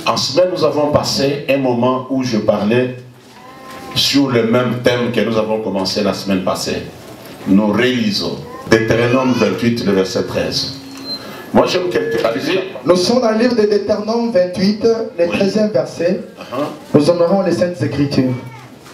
En semaine, nous avons passé un moment où je parlais sur le même thème que nous avons commencé la semaine passée. Nous réalisons. Deutéronome 28, le verset 13. Moi, j'aime quelqu'un qui dit... Nous sommes dans le livre de Deutéronome 28, le 13e verset. Nous honorons les Saintes Écritures.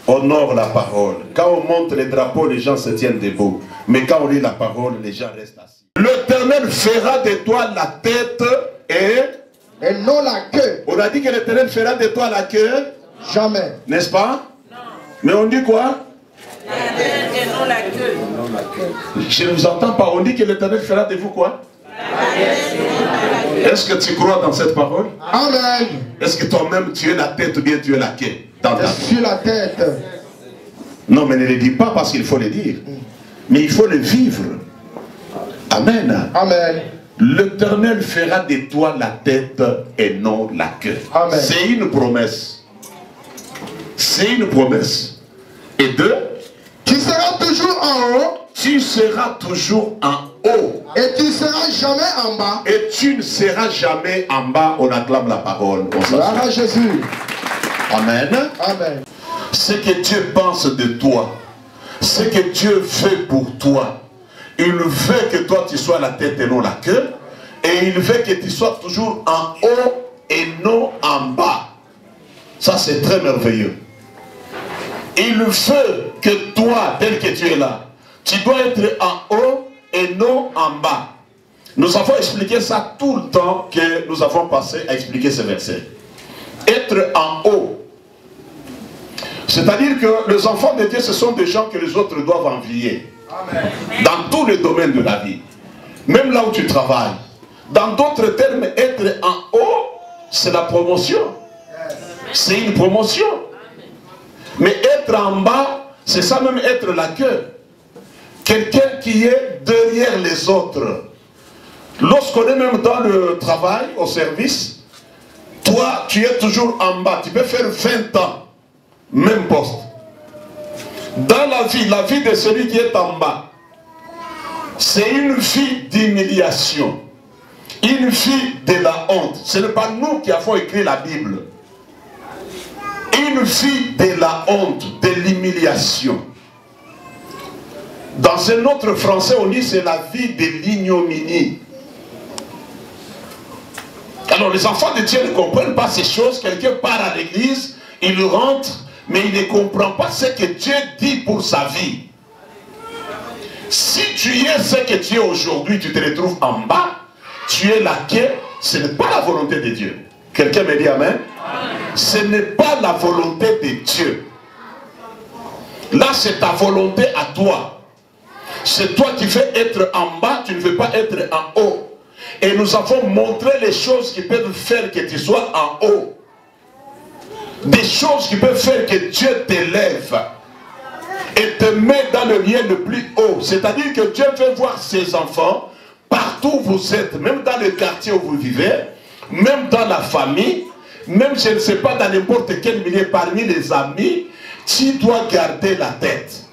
Honore la parole. Quand on monte les drapeaux, les gens se tiennent debout. Mais quand on lit la parole, les gens restent assis. L'Éternel fera de toi la tête et non la queue. On a dit que l'Éternel fera de toi la queue. Jamais. N'est-ce pas? Non. Mais on dit quoi? La tête et non la queue. Je ne vous entends pas. On dit que l'Éternel fera de vous quoi? Est-ce que tu crois dans cette parole? Amen. Est-ce que toi-même tu es la tête ou bien tu es la queue? Je suis la tête. Non, mais ne le dis pas parce qu'il faut le dire. Mais il faut le vivre. Amen. Amen. L'Éternel fera de toi la tête et non la queue. C'est une promesse. C'est une promesse. Et deux, tu seras toujours en haut. Tu seras toujours en haut. Et tu ne seras jamais en bas. Et tu ne seras jamais en bas. On acclame la parole. Gloire à Jésus. Amen. Amen. Ce que Dieu pense de toi, ce que Dieu fait pour toi, il veut que toi tu sois la tête et non la queue. Et il veut que tu sois toujours en haut et non en bas. Ça c'est très merveilleux. Il veut que toi, tel que tu es là, tu dois être en haut et non en bas. Nous avons expliqué ça tout le temps que nous avons passé à expliquer ce verset. Être en haut. C'est-à-dire que les enfants de Dieu, ce sont des gens que les autres doivent envier. Amen. Dans tous les domaines de la vie. Même là où tu travailles. Dans d'autres termes, être en haut, c'est la promotion. C'est une promotion. Mais être en bas, c'est ça même être la queue. Quelqu'un qui est derrière les autres. Lorsqu'on est même dans le travail, au service, toi, tu es toujours en bas. Tu peux faire 20 ans, même poste. Dans la vie de celui qui est en bas, c'est une vie d'humiliation. Une vie de la honte. Ce n'est pas nous qui avons écrit la Bible. Une vie de la honte, de l'humiliation. Dans un autre français, on dit c'est la vie de l'ignominie. Alors les enfants de Dieu ne comprennent pas ces choses. Quelqu'un part à l'église, il rentre, mais il ne comprend pas ce que Dieu dit pour sa vie. Si tu es ce que tu es aujourd'hui, tu te retrouves en bas, tu es la queue, ce n'est pas la volonté de Dieu. Quelqu'un me dit amen? Ce n'est pas la volonté de Dieu. Là, c'est ta volonté à toi. C'est toi qui veux être en bas, tu ne veux pas être en haut. Et nous avons montré les choses qui peuvent faire que tu sois en haut. Des choses qui peuvent faire que Dieu t'élève et te met dans le lien le plus haut. C'est-à-dire que Dieu veut voir ses enfants partout où vous êtes, même dans le quartier où vous vivez, même dans la famille, même je ne sais pas dans n'importe quel milieu, parmi les amis, tu dois garder la tête.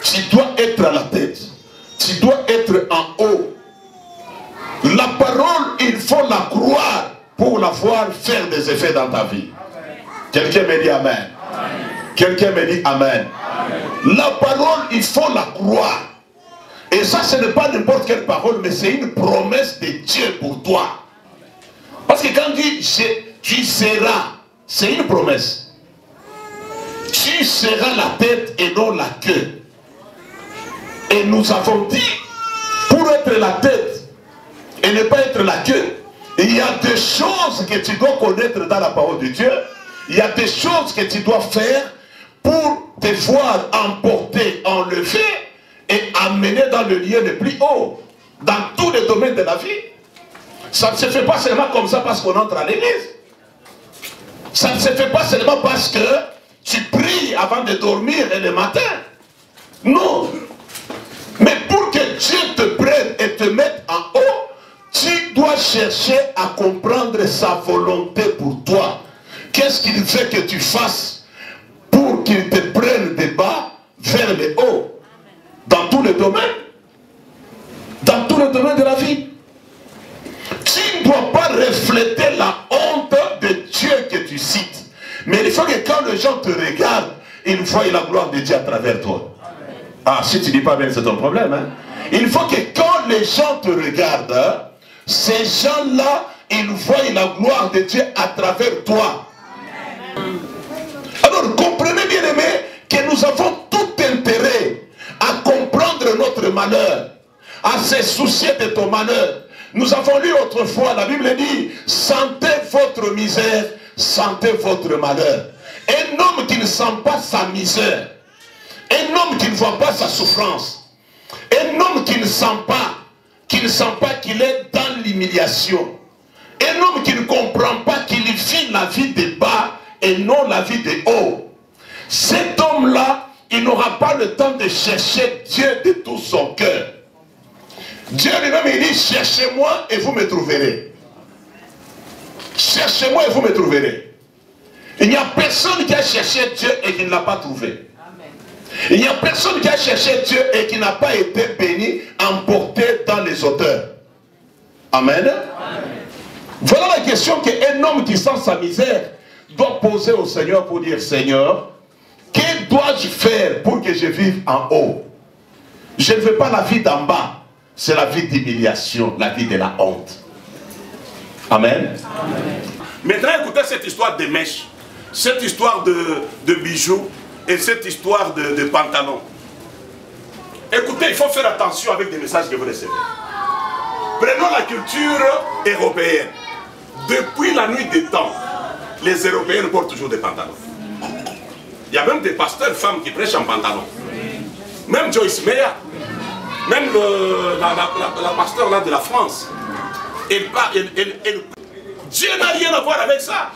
Tu dois être à la tête. Tu dois être en haut. La parole, il faut la croire pour la voir faire des effets dans ta vie. Quelqu'un me dit amen. Quelqu'un me dit amen. La parole, il faut la croire. Et ça, ce n'est pas n'importe quelle parole, mais c'est une promesse de Dieu pour toi. Parce que quand il dit tu seras, c'est une promesse. Tu seras la tête et non la queue. Et nous avons dit, pour être la tête et ne pas être la queue, il y a des choses que tu dois connaître dans la parole de Dieu. Il y a des choses que tu dois faire pour te voir emporter, enlever et amener dans le lieu le plus haut. Dans tous les domaines de la vie. Ça ne se fait pas seulement comme ça parce qu'on entre à l'église. Ça ne se fait pas seulement parce que tu pries avant de dormir et le matin. Non. Mais pour que Dieu te prenne et te mette en haut, tu dois chercher à comprendre sa volonté pour toi. Qu'est-ce qu'il veut que tu fasses pour qu'il te prenne des bas vers le haut? Dans tous les domaines. Dans tous les domaines de la vie. Tu ne dois pas refléter la honte les gens te regardent, ils voient la gloire de Dieu à travers toi. Ah, si tu ne dis pas bien, c'est ton problème. Hein? Il faut que quand les gens te regardent, hein, ces gens-là, ils voient la gloire de Dieu à travers toi. Alors, comprenez bien aimé que nous avons tout intérêt à comprendre notre malheur, à se soucier de ton malheur. Nous avons lu autrefois, la Bible dit, sentez votre misère, sentez votre malheur. Un homme qui ne sent pas sa misère, un homme qui ne voit pas sa souffrance, un homme qui ne sent pas qu'il est dans l'humiliation, un homme qui ne comprend pas qu'il vit la vie de bas et non la vie de haut. Cet homme-là, il n'aura pas le temps de chercher Dieu de tout son cœur. Dieu lui-même, il dit, cherchez-moi et vous me trouverez. Cherchez-moi et vous me trouverez. Il n'y a personne qui a cherché Dieu et qui ne l'a pas trouvé. Il n'y a personne qui a cherché Dieu et qui n'a pas été béni, emporté dans les auteurs. Amen. Amen. Voilà la question qu'un homme qui sent sa misère doit poser au Seigneur pour dire, Seigneur, que dois-je faire pour que je vive en haut? Je ne veux pas la vie d'en bas. C'est la vie d'humiliation, la vie de la honte. Amen. Amen. Maintenant, écoutez cette histoire de mèches, cette histoire de bijoux et cette histoire de pantalons. Écoutez, il faut faire attention avec des messages que vous recevez. Prenons la culture européenne. Depuis la nuit des temps, les Européens portent toujours des pantalons. Il y a même des pasteurs femmes qui prêchent en pantalon. Même Joyce Meyer, même la pasteur là de la France, Dieu n'a rien à voir avec ça.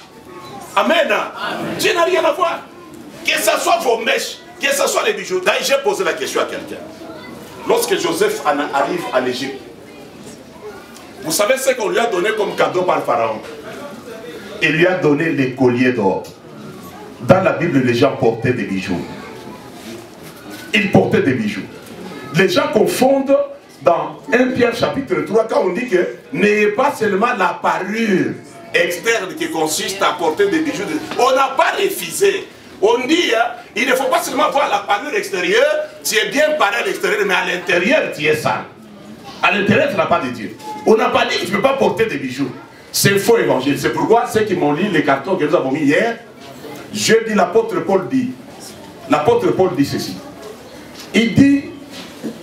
Amen. Amen. Dieu n'a rien à voir. Que ce soit vos mèches, que ce soit les bijoux. D'ailleurs, j'ai posé la question à quelqu'un. Lorsque Joseph arrive en Égypte, vous savez ce qu'on lui a donné comme cadeau par Pharaon? Il lui a donné les colliers d'or. Dans la Bible, les gens portaient des bijoux. Ils portaient des bijoux. Les gens confondent dans 1 Pierre chapitre 3, quand on dit que n'ayez pas seulement la parure externe qui consiste à porter des bijoux. On n'a pas refusé. On dit, hein, il ne faut pas seulement voir la parure extérieure, tu es bien paré à l'extérieur, mais à l'intérieur, tu es sale. À l'intérieur, tu n'as pas de Dieu. On n'a pas dit que tu ne peux pas porter des bijoux. C'est faux évangile. C'est pourquoi ceux qui m'ont lu les cartons que nous avons mis hier, je dis, l'apôtre Paul dit ceci. Il dit,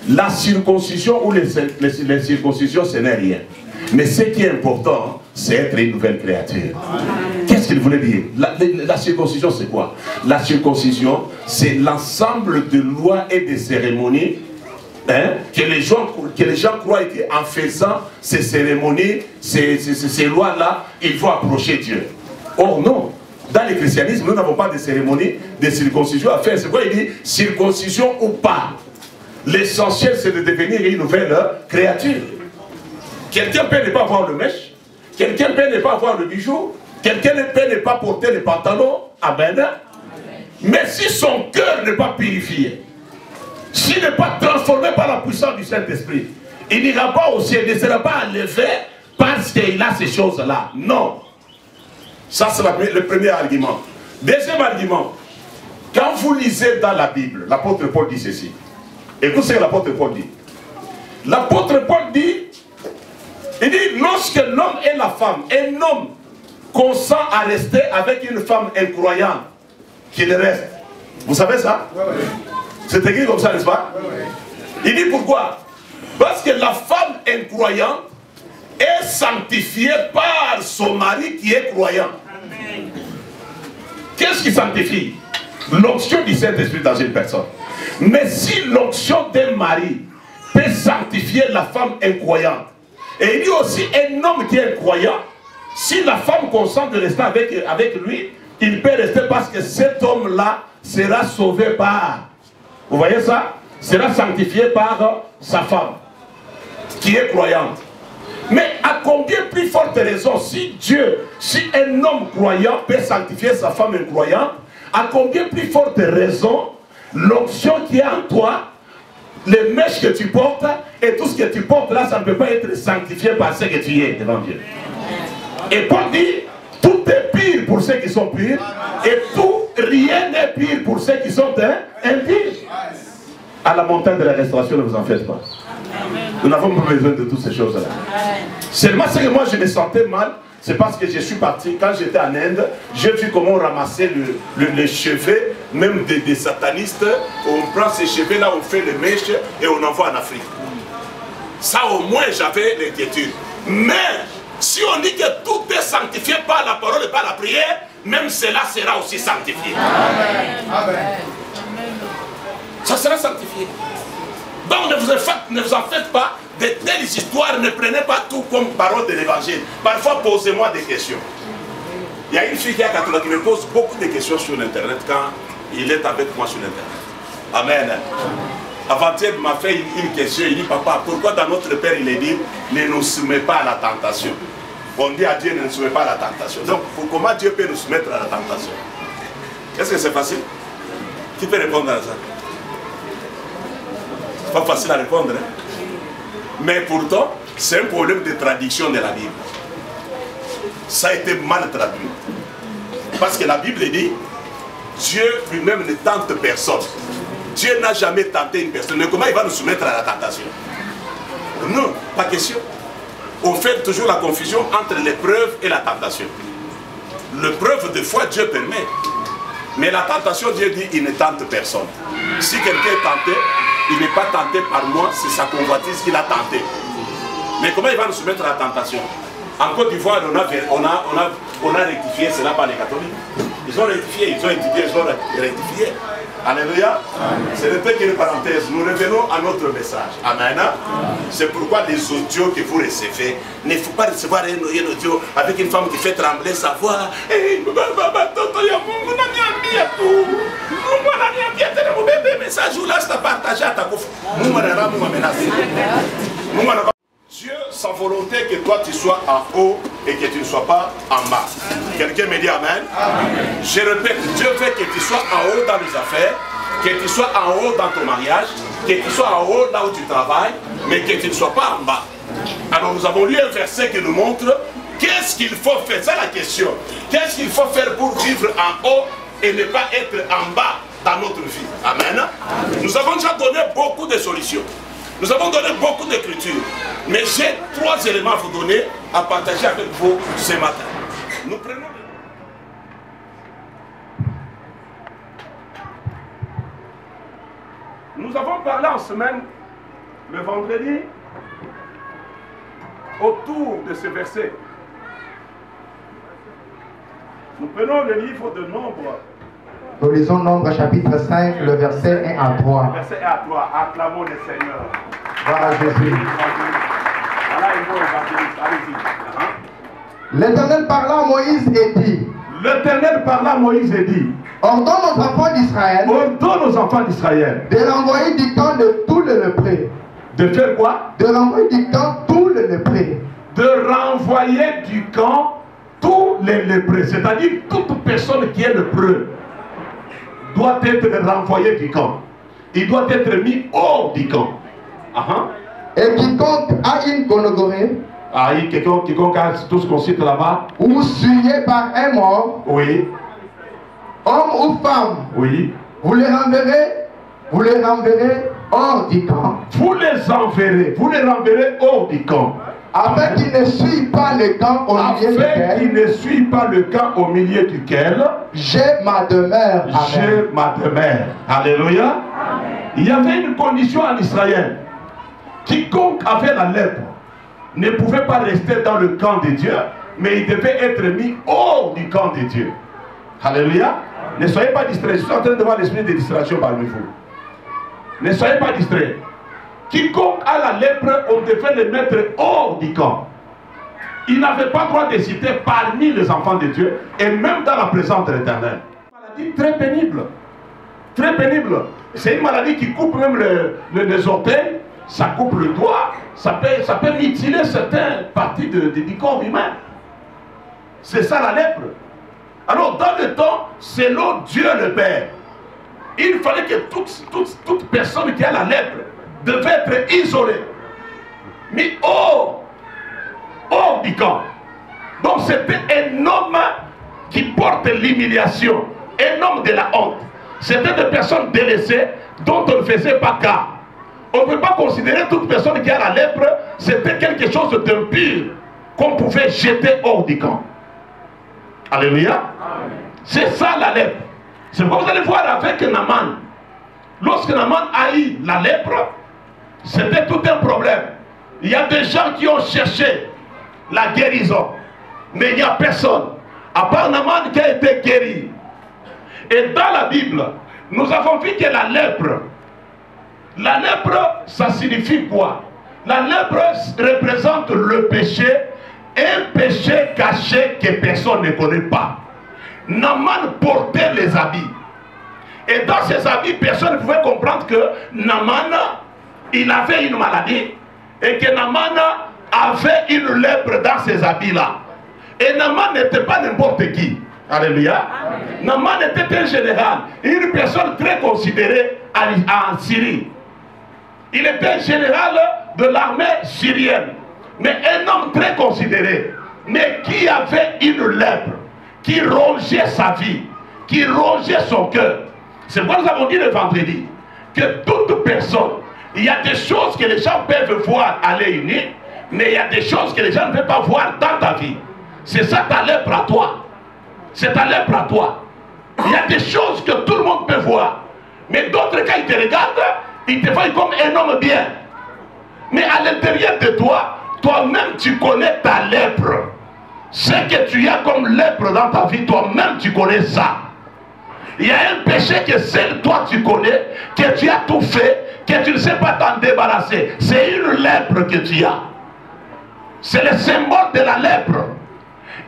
la circoncision ou les circoncisions, ce n'est rien. Mais ce qui est important, c'est être une nouvelle créature. Qu'est-ce qu'il voulait dire? La circoncision, c'est quoi? La circoncision, c'est l'ensemble de lois et de cérémonies, hein, que les gens croient qu'en faisant ces cérémonies, ces lois-là, ils vont approcher Dieu. Or non. Dans le christianisme, nous n'avons pas de cérémonie de circoncision à faire. C'est quoi il dit? Circoncision ou pas. L'essentiel, c'est de devenir une nouvelle créature. Quelqu'un peut ne pas avoir le mèche, quelqu'un peut ne pas avoir le bijou, quelqu'un peut ne pas porter le pantalon. Amen. Mais si son cœur n'est pas purifié, s'il n'est pas transformé par la puissance du Saint-Esprit, il n'ira pas au ciel, il ne sera pas enlevé parce qu'il a ces choses-là. Non. Ça, c'est le premier argument. Deuxième argument, quand vous lisez dans la Bible, l'apôtre Paul dit ceci. Écoutez ce que l'apôtre Paul dit. L'apôtre Paul dit, il dit, lorsque l'homme et la femme, un homme consent à rester avec une femme incroyante, qu'il reste. Vous savez ça? Oui, oui. C'est écrit comme ça, n'est-ce pas? Oui, oui. Il dit pourquoi? Parce que la femme incroyante est sanctifiée par son mari qui est croyant. Qu'est-ce qui sanctifie? L'onction du Saint-Esprit dans une personne. Mais si l'onction d'un mari peut sanctifier la femme incroyante, et il dit aussi un homme qui est croyant, si la femme consent de rester avec lui, il peut rester parce que cet homme-là sera sauvé par, vous voyez ça? Sera sanctifié par sa femme, qui est croyante. Mais à combien plus forte raison, si un homme croyant peut sanctifier sa femme incroyante, à combien plus forte raison, l'onction qui est en toi, les mèches que tu portes et tout ce que tu portes là, ça ne peut pas être sanctifié par ce que tu es devant Dieu. Et Paul dit, tout est pire pour ceux qui sont purs et tout rien n'est pire pour ceux qui sont impies. À la montagne de la restauration, ne vous en faites pas. Nous n'avons pas besoin de toutes ces choses-là. Seulement, c'est que moi, je me sentais mal. C'est parce que je suis parti, quand j'étais en Inde, j'ai vu comment on ramassait les cheveux, même des satanistes. On prend ces cheveux-là, on fait les mèches et on envoie en Afrique. Ça, au moins, j'avais l'inquiétude. Mais, si on dit que tout est sanctifié par la parole et par la prière, même cela sera aussi sanctifié. Amen. Ça sera sanctifié. Donc, ne vous en faites pas. De telles histoires, ne prenez pas tout comme parole de l'évangile. Parfois, posez-moi des questions. Il y a une fille qui me pose beaucoup de questions sur Internet quand il est avec moi sur Internet. Amen. Avant-hier, il m'a fait une question. Il dit, papa, pourquoi dans notre Père, il est dit, ne nous soumets pas à la tentation? On dit à Dieu, ne nous soumets pas à la tentation. Donc, comment Dieu peut nous soumettre à la tentation? Est-ce que c'est facile? Qui peut répondre à ça? C'est pas facile à répondre, hein? Mais pourtant, c'est un problème de traduction de la Bible. Ça a été mal traduit. Parce que la Bible dit, Dieu lui-même ne tente personne. Dieu n'a jamais tenté une personne. Mais comment il va nous soumettre à la tentation? Non, pas question. On fait toujours la confusion entre l'épreuve et la tentation. L'épreuve, des fois, Dieu permet. Mais la tentation, Dieu dit, il ne tente personne. Si quelqu'un est tenté, il n'est pas tenté par moi, c'est sa convoitise qu'il a tenté. Mais comment il va nous soumettre à la tentation? En Côte d'Ivoire, on a rectifié cela par les catholiques. Ils ont rectifié, ils ont étudié, ils ont rectifié. Alléluia. Ce n'était qu'une parenthèse. Nous revenons à notre message. Amen. C'est pourquoi les audios que vous recevez, ne faut pas recevoir un audio avec une femme qui fait trembler sa voix. Dieu, sa volonté que toi tu sois en haut et que tu ne sois pas en bas. Quelqu'un me dit amen. Amen. Je répète, Dieu veut que tu sois en haut dans les affaires, que tu sois en haut dans ton mariage, que tu sois en haut là où tu travailles, mais que tu ne sois pas en bas. Alors nous avons lu un verset qui nous montre qu'est-ce qu'il faut faire. C'est la question. Qu'est-ce qu'il faut faire pour vivre en haut et ne pas être en bas dans notre vie. Amen. Amen. Nous avons déjà donné beaucoup de solutions. Nous avons donné beaucoup d'écritures. Mais j'ai 3 éléments à vous donner, à partager avec vous ce matin. Nous prenons... Nous avons parlé en semaine, le vendredi, autour de ce verset. Nous prenons le livre de Nombre. Nous lisons Nombre chapitre 5, le verset 1 à 3. Le verset 1 à 3. Acclamons le Seigneur. Gloire à Jésus. Voilà une bonne évangéliste. Allez-y. L'Éternel parla à Moïse et dit. L'Éternel parla à Moïse et dit. Ordonne aux enfants d'Israël. Ordonne aux enfants d'Israël. De renvoyer du camp de tous les lépreux. De faire quoi? De renvoyer du camp tous les lépreux. De renvoyer du camp tous les lépreux. C'est-à-dire toute personne qui est lépreux doit être renvoyé du camp. Il doit être mis hors du camp. Et quiconque a une gonorrhée, quiconque a tout ce qu'on cite là-bas, ou souillé par un mort, oui, homme ou femme, oui, vous les renverrez hors du camp. Vous les renverrez hors du camp. Afin qu'ils ne suivent pas le camp au milieu duquel. Qu'ils ne suivent pas le camp au milieu duquel. J'ai ma demeure. J'ai ma demeure. Alléluia. Amen. Il y avait une condition en Israël. Quiconque avait la lèpre ne pouvait pas rester dans le camp de Dieu, mais il devait être mis hors du camp de Dieu. Alléluia. Ne soyez pas distraits. Je suis en train de voir l'esprit de distraction parmi vous. Ne soyez pas distraits. Quiconque a la lèpre, on devait le mettre hors du camp. Il n'avait pas le droit de citer parmi les enfants de Dieu, et même dans la présence de l'Éternel. C'est une maladie très pénible. Très pénible. C'est une maladie qui coupe même les orteils, ça coupe le doigt, ça peut mutiler certaines parties du corps humain. C'est ça la lèpre. Alors dans le temps, selon Dieu le Père, il fallait que toute personne qui a la lèpre devait être isolée, mis hors du camp. Donc c'était un homme qui porte l'humiliation, un homme de la honte. C'était des personnes délaissées dont on ne faisait pas cas. On ne peut pas considérer toute personne qui a la lèpre, c'était quelque chose d'impur qu'on pouvait jeter hors du camp. Alléluia. C'est ça la lèpre. C'est pourquoi vous allez voir avec Naaman. Lorsque Naaman a eu la lèpre, c'était tout un problème. Il y a des gens qui ont cherché la guérison, mais il n'y a personne, à part Naaman, qui a été guéri. Et dans la Bible, nous avons vu que la lèpre, ça signifie quoi? La lèpre représente le péché, un péché caché que personne ne connaît pas. Naaman portait les habits. Et dans ces habits, personne ne pouvait comprendre que Naaman, il avait une maladie et que Naaman avait une lèpre dans ces habits-là. Et Naaman n'était pas n'importe qui. Alléluia. Naaman était un général, une personne très considérée en Syrie. Il était un général de l'armée syrienne, mais un homme très considéré, mais qui avait une lèpre, qui rongeait sa vie, qui rongeait son cœur. C'est pourquoi nous avons dit le vendredi que toute personne, il y a des choses que les gens peuvent voir à l'œil nu, mais il y a des choses que les gens ne peuvent pas voir dans ta vie. C'est ça ta lèpre à toi. C'est ta lèpre à toi. Il y a des choses que tout le monde peut voir, mais d'autres, quand ils te regardent, ils te voient comme un homme bien. Mais à l'intérieur de toi, toi-même tu connais ta lèpre. Ce que tu as comme lèpre dans ta vie, toi-même tu connais ça. Il y a un péché que seul toi tu connais, que tu as tout fait, que tu ne sais pas t'en débarrasser. C'est une lèpre que tu as. C'est le symbole de la lèpre.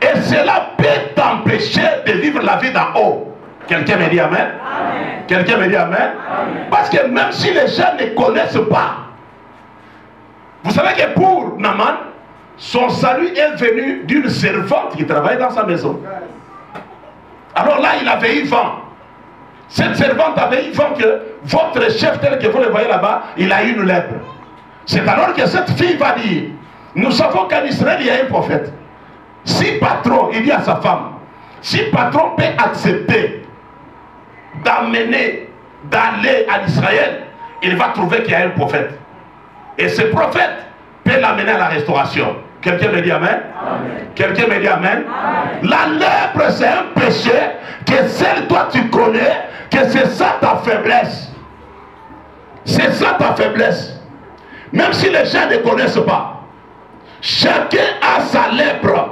Et cela peut t'empêcher de vivre la vie d'en haut. Quelqu'un me dit amen? Quelqu'un me dit amen? Amen? Parce que même si les gens ne connaissent pas, vous savez que pour Naaman, son salut est venu d'une servante qui travaille dans sa maison. Alors là, il avait eu vent. Cette servante avait eu vent que votre chef, tel que vous le voyez là-bas, il a eu une lèpre. C'est alors que cette fille va dire, nous savons qu'en Israël, il y a un prophète. Si patron, il dit à sa femme, si patron peut accepter d'amener, d'aller en Israël, il va trouver qu'il y a un prophète. Et ce prophète peut l'amener à la restauration. Quelqu'un me dit amen? Quelqu'un me dit amen? La lèpre, c'est un péché que seul toi tu connais, que c'est ça ta faiblesse. C'est ça ta faiblesse. Même si les gens ne connaissent pas, chacun a sa lèpre.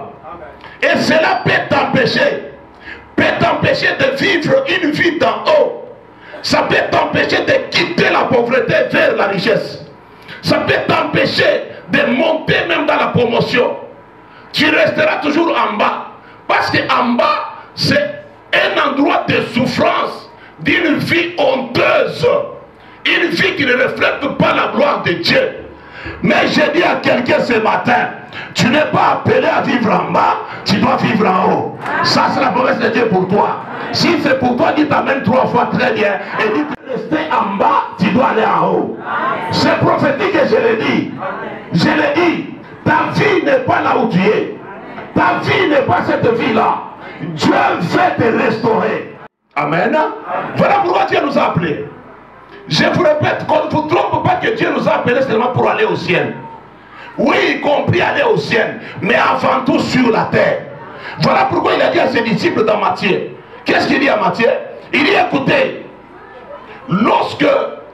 Et cela peut t'empêcher de vivre une vie d'en haut. Ça peut t'empêcher de quitter la pauvreté vers la richesse. Ça peut t'empêcher de monter même dans la promotion. Tu resteras toujours en bas. Parce qu'en bas, c'est un endroit de souffrance, d'une vie honteuse. Une vie qui ne reflète pas la gloire de Dieu. Mais je dis à quelqu'un ce matin, tu n'es pas appelé à vivre en bas, tu dois vivre en haut. Ça, c'est la promesse de Dieu pour toi. Si c'est pour toi, dis t'amène 3 fois très bien. Et dis rester en bas, tu dois aller en haut. C'est prophétique que je l'ai dit. Je l'ai dit. Ta vie n'est pas là où tu es. Ta vie n'est pas cette vie-là. Dieu veut te restaurer. Amen. Voilà pourquoi Dieu nous a appelés. Je vous répète, qu'on ne vous trompe pas que Dieu nous a appelés seulement pour aller au ciel. Oui, y compris aller au ciel, mais avant tout sur la terre. Voilà pourquoi il a dit à ses disciples dans Matthieu. Qu'est-ce qu'il dit à Matthieu? Il dit, écoutez, lorsque,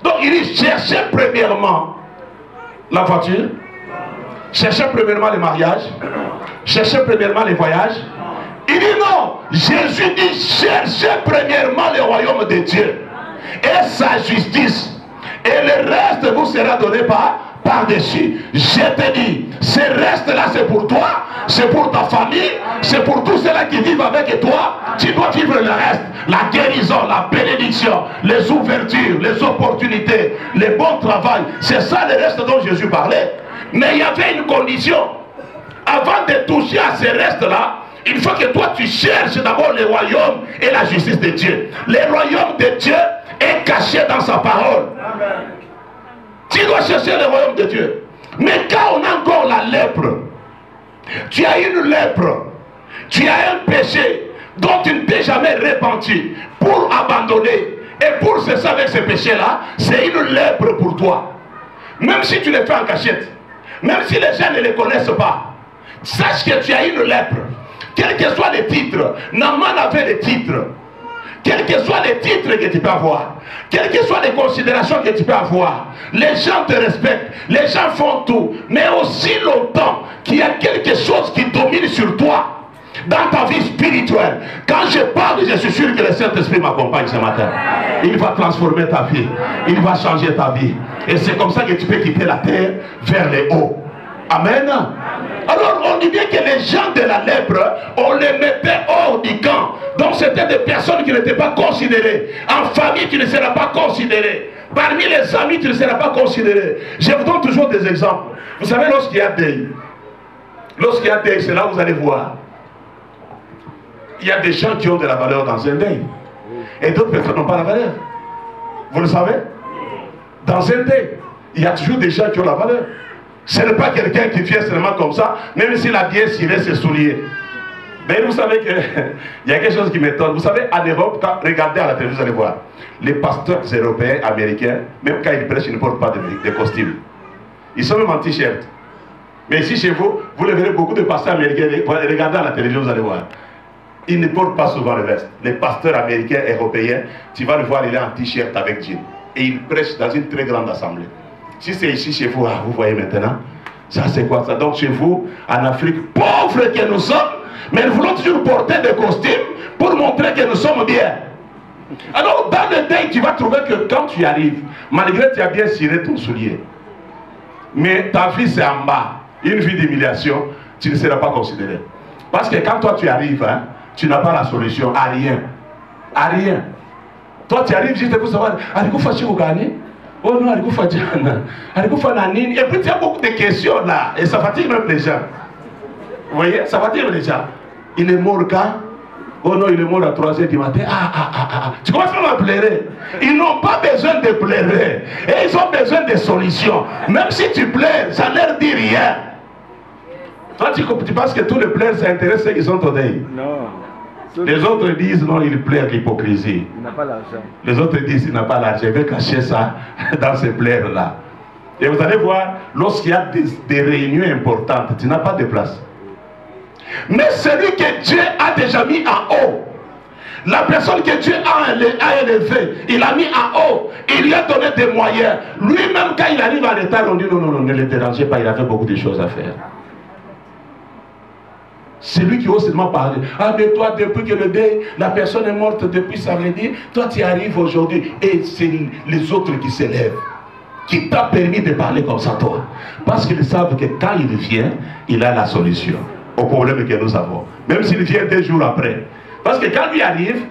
donc il dit, cherchez premièrement la voiture, cherchez premièrement le mariage, cherchez premièrement les voyages. Il dit non, Jésus dit, cherchez premièrement le royaume de Dieu et sa justice, et le reste vous sera donné par-dessus. Je te dis, ce reste-là c'est pour toi, c'est pour ta famille, c'est pour tous ceux-là qui vivent avec toi. Tu dois vivre le reste, la guérison, la bénédiction, les ouvertures, les opportunités, les bons travail. C'est ça le reste dont Jésus parlait. Mais il y avait une condition. Avant de toucher à ce reste-là, il faut que toi tu cherches d'abord le royaume et la justice de Dieu. Le royaume de Dieu est caché dans sa parole. Amen. Tu dois chercher le royaume de Dieu. Mais quand on a encore la lèpre, tu as une lèpre, tu as un péché dont tu ne t'es jamais repenti. pour abandonner et pour cesser avec ce péché-là, c'est une lèpre pour toi. Même si tu les fais en cachette, même si les gens ne les connaissent pas, sache que tu as une lèpre. Quels que soient les titres, Naaman avait les titres. Quels que soient les titres que tu peux avoir, quelles que soient les considérations que tu peux avoir, les gens te respectent, les gens font tout, mais aussi longtemps qu'il y a quelque chose qui domine sur toi, dans ta vie spirituelle. Quand je parle, je suis sûr que le Saint-Esprit m'accompagne ce matin. Il va transformer ta vie, il va changer ta vie. Et c'est comme ça que tu peux quitter la terre vers les hauts. Amen. Alors on dit bien que les gens de la lèpre, on les mettait hors du camp. Donc c'était des personnes qui n'étaient pas considérées. En famille, tu ne seras pas considéré. Parmi les amis, tu ne seras pas considéré. Je vous donne toujours des exemples. Vous savez, lorsqu'il y a deuil, c'est là où vous allez voir. Il y a des gens qui ont de la valeur dans un deuil. Et d'autres personnes n'ont pas la valeur. Vous le savez? Dans un deuil, il y a toujours des gens qui ont la valeur. Ce n'est pas quelqu'un qui vient seulement comme ça, même s'il a bien ciré ses souliers. Mais vous savez qu'il y a quelque chose qui m'étonne. Vous savez, en Europe, quand regardez à la télévision, vous allez voir, les pasteurs européens, américains, même quand ils prêchent, ils ne portent pas de costume. Ils sont même en t-shirt. Mais ici, chez vous, vous le verrez beaucoup de pasteurs américains. Regardez à la télévision, vous allez voir. Ils ne portent pas souvent le veste. Les pasteurs américains, européens, tu vas le voir, il est en t-shirt avec jean. Et il prêche dans une très grande assemblée. Si c'est ici chez vous, vous voyez maintenant, ça c'est quoi ça? Donc chez vous, en Afrique, pauvres que nous sommes, mais nous voulons toujours porter des costumes pour montrer que nous sommes bien. Alors dans le deuil, tu vas trouver que quand tu arrives, malgré que tu as bien ciré ton soulier, mais ta vie c'est en bas, une vie d'humiliation, tu ne seras pas considéré. Parce que quand toi tu arrives, hein, tu n'as pas la solution à rien. À rien. Toi tu arrives juste pour savoir, allez-vous faire vous gagner? Oh non, allez-vous faire nanine. Et puis tu as beaucoup de questions là, et ça fatigue même les gens. Vous voyez, ça fatigue les gens. Il est mort quand? Oh non, il est mort à 3h du matin. Tu commences même à pleurer. Ils n'ont pas besoin de pleurer. Et ils ont besoin de solutions. Même si tu pleures, ça ne leur dit rien. Toi, tu penses que tous les pleurs, ça intéresse ceux qui sont au deuil. Non. Les autres disent non, il pleure l'hypocrisie. Il n'a pas l'argent. Les autres disent il n'a pas l'argent. Il veut cacher ça dans ces pleurs-là. Et vous allez voir, lorsqu'il y a des réunions importantes, tu n'as pas de place. Mais celui que Dieu a déjà mis en haut, la personne que Dieu a élevée, il a mis en haut, il lui a donné des moyens. Lui-même, quand il arrive en retard, on dit non, non, non, ne le dérangez pas, il avait beaucoup de choses à faire. C'est lui qui ose seulement parler. Ah mais toi, depuis que le deuil, la personne est morte depuis samedi, toi tu arrives aujourd'hui. Et c'est les autres qui s'élèvent. Qui t'a permis de parler comme ça toi. Parce qu'ils savent que quand il vient, il a la solution au problème que nous avons. Même s'il vient 2 jours après. Parce que quand lui arrive,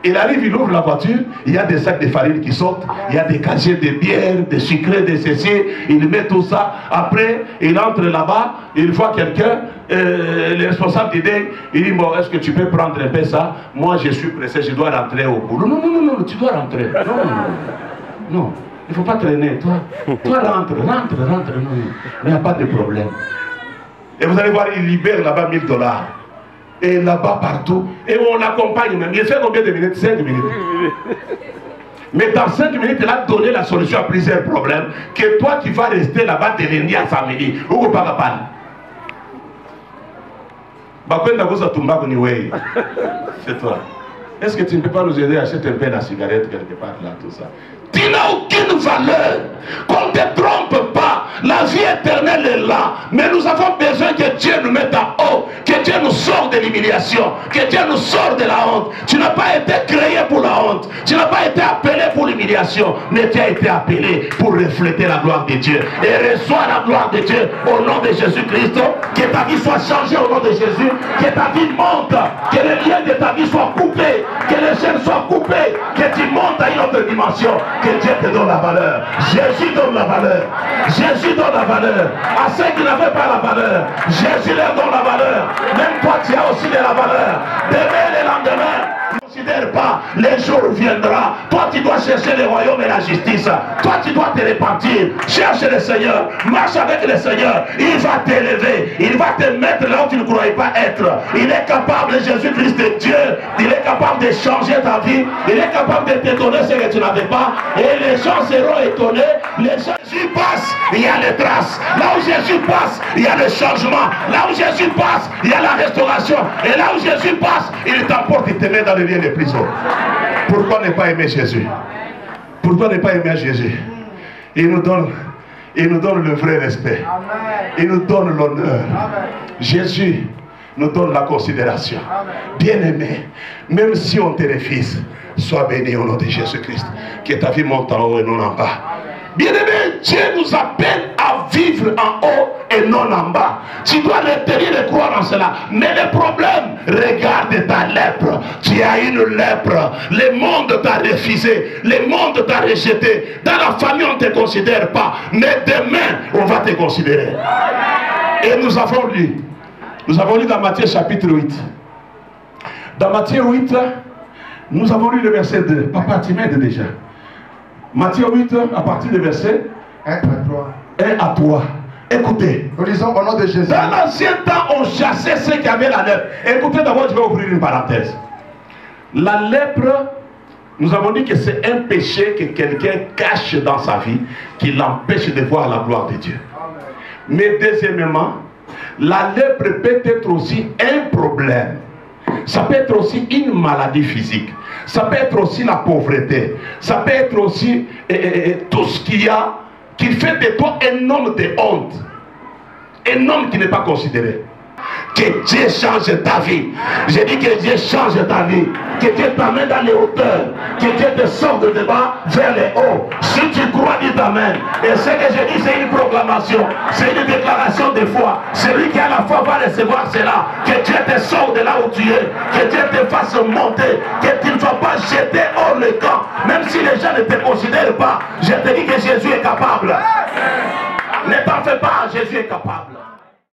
il ouvre la voiture, il y a des sacs de farine qui sortent, il y a des casiers de bière, de sucre, de ceci, il met tout ça. Après, il entre là-bas, il voit quelqu'un, le responsable d'idée, il dit, bon, est-ce que tu peux prendre un peu ça? Moi, je suis pressé, je dois rentrer au boulot. Non, non, non, non, tu dois rentrer. Non, non, non, il ne faut pas traîner. Toi, rentre, non, il n'y a pas de problème. Et vous allez voir, il libère là-bas $1000. Et là-bas partout, et on l'accompagne même. Il fait combien de minutes? 5 minutes. Mais dans 5 minutes, il a donné la solution à plusieurs problèmes. Que toi, tu vas rester là-bas de lundi à samedi. Ou pas c'est toi. Est-ce que tu ne peux pas nous aider à acheter un peu la cigarette quelque part là, tout ça? Tu n'as aucune valeur. Qu'on ne te trompe pas. La vie éternelle est là. Mais nous avons besoin que Dieu nous mette en haut. Que Dieu nous sorte de l'humiliation. Que Dieu nous sorte de la honte. Tu n'as pas été créé pour la honte. Tu n'as pas été appelé pour l'humiliation. Mais tu as été appelé pour refléter la gloire de Dieu. Et reçois la gloire de Dieu au nom de Jésus-Christ. Que ta vie soit changée au nom de Jésus. Que ta vie monte. Que les liens de ta vie soient coupés. Que les chaînes soient coupées. Que tu montes à une autre dimension. Que Dieu te donne la valeur. Jésus donne la valeur. Jésus donne la valeur. À ceux qui n'avaient pas la valeur, Jésus leur donne la valeur. Même toi, tu as aussi de la valeur. Demain et le lendemain, ne considère pas les jours viendront. Toi, tu dois chercher le royaume et la justice. Toi, tu dois te repentir. Cherche le Seigneur. Marche avec le Seigneur. Il va t'élever. Il va te mettre là où tu ne croyais pas être. Il est capable, Jésus-Christ est Dieu. Il est capable de changer ta vie. Il est capable de te donner ce que tu n'avais pas. Et les gens seront étonnés. Les gens, Jésus passe, il y a les traces. Là où Jésus passe, il y a le changement. Là où Jésus passe, il y a la restauration. Et là où Jésus passe, il t'emporte et te met dans le lieu des prisons. Pourquoi ne pas aimer Jésus? Pourquoi ne pas aimer Jésus? Il nous donne le vrai respect. Il nous donne l'honneur. Jésus nous donne la considération. Bien-aimé, même si on te refuse, sois béni au nom de Jésus-Christ. Que ta vie monte en haut et non en bas. Bien-aimé, Dieu nous appelle à vivre en haut et non en bas. Tu dois retenir et croire en cela. Mais le problème, regarde ta lèpre. Tu as une lèpre. Le monde t'a refusé. Le monde t'a rejeté. Dans la famille, on ne te considère pas. Mais demain, on va te considérer. Et nous avons lu dans Matthieu chapitre 8. Dans Matthieu 8, nous avons lu le verset 2. Papa, tu m'aides déjà. Matthieu 8, à partir du verset 1 à 3. 1 à 3. Écoutez. Nous lisons au nom de Jésus. Dans l'ancien temps, on chassait ceux qui avaient la lèpre. Écoutez d'abord, je vais ouvrir une parenthèse. La lèpre, nous avons dit que c'est un péché que quelqu'un cache dans sa vie, qui l'empêche de voir la gloire de Dieu. Mais deuxièmement, la lèpre peut être aussi un problème. Ça peut être aussi une maladie physique. Ça peut être aussi la pauvreté. Ça peut être aussi tout ce qu'il y a qui fait de toi un homme de honte. Un homme qui n'est pas considéré. Que Dieu change ta vie. J'ai dit que Dieu change ta vie. Que Dieu t'amène dans les hauteurs. Que Dieu te sorte de bas vers les hauts. Si tu crois, dis Amen. Et ce que je dis, c'est une proclamation. C'est une déclaration de foi. Celui qui a la foi va recevoir cela. Que Dieu te sorte de là où tu es. Que Dieu te fasse monter. Que tu ne sois pas jeté hors le camp. Même si les gens ne te considèrent pas. Je te dis que Jésus est capable. Ne t'en fais pas, Jésus est capable.